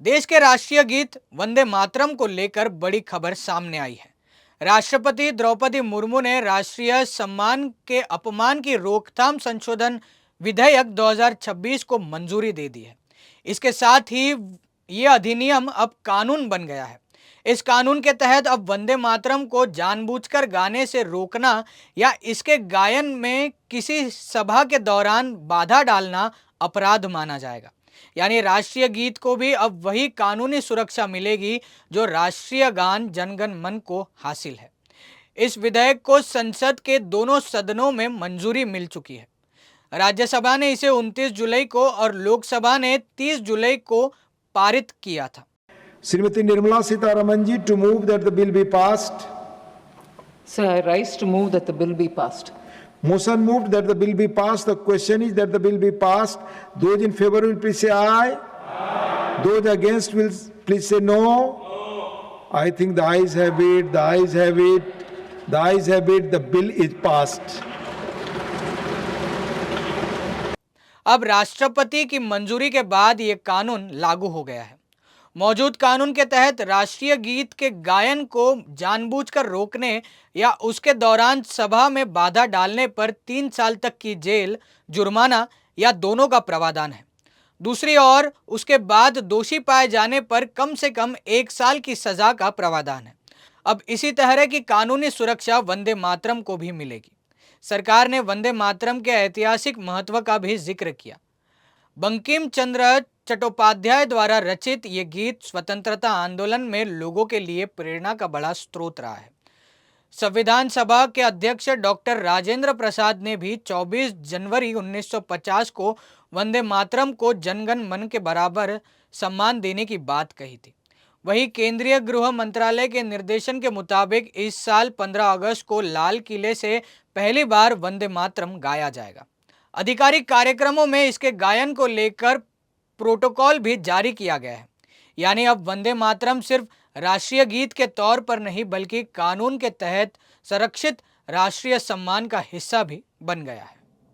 देश के राष्ट्रीय गीत वंदे मातरम को लेकर बड़ी खबर सामने आई है। राष्ट्रपति द्रौपदी मुर्मू ने राष्ट्रीय सम्मान के अपमान की रोकथाम संशोधन विधेयक 2026 को मंजूरी दे दी है। इसके साथ ही ये अधिनियम अब कानून बन गया है। इस कानून के तहत अब वंदे मातरम को जानबूझकर गाने से रोकना या इसके गायन में किसी सभा के दौरान बाधा डालना अपराध माना जाएगा। यानी राष्ट्रीय गीत को भी अब वही कानूनी सुरक्षा मिलेगी जो राष्ट्रीय गान जनगण मन को हासिल है। इस विधेयक को संसद के दोनों सदनों में मंजूरी मिल चुकी है। राज्यसभा ने इसे 29 जुलाई को और लोकसभा ने 30 जुलाई को पारित किया था। Srimati Nirmala Sitharaman ji, to move that the bill be passed. Sir, I rise to move that the bill be passed. Motion moved that the bill be passed. The question is that the bill be passed. Those in favor will please say aye. Aye. Those against will please say no. No. I think the ayes have it. The ayes have it. The ayes have it. The bill is passed. अब राष्ट्रपति की मंजूरी के बाद ये कानून लागू हो गया है। मौजूद कानून के तहत राष्ट्रीय गीत के गायन को जानबूझकर रोकने या उसके दौरान सभा में बाधा डालने पर 3 साल तक की जेल, जुर्माना या दोनों का प्रावधान है। दूसरी ओर उसके बाद दोषी पाए जाने पर कम से कम 1 साल की सजा का प्रावधान है। अब इसी तरह की कानूनी सुरक्षा वंदे मातरम को भी मिलेगी। सरकार ने वंदे मातरम के ऐतिहासिक महत्व का भी जिक्र किया। बंकिम चंद्र चट्टोपाध्याय द्वारा रचित ये गीत स्वतंत्रता आंदोलन में लोगों के लिए प्रेरणा का बड़ा स्रोत रहा है। संविधान सभा के अध्यक्ष डॉक्टर राजेंद्र प्रसाद ने भी 24 जनवरी 1950 को वंदे मातरम को जनगण मन के बराबर सम्मान देने की बात कही थी। वहीं केंद्रीय गृह मंत्रालय के निर्देशन के मुताबिक इस साल 15 अगस्त को लाल किले से पहली बार वंदे मातरम गाया जाएगा। आधिकारिक कार्यक्रमों में इसके गायन को लेकर प्रोटोकॉल भी जारी किया गया है। यानी अब वंदे मातरम सिर्फ राष्ट्रीय गीत के तौर पर नहीं बल्कि कानून के तहत संरक्षित राष्ट्रीय सम्मान का हिस्सा भी बन गया है।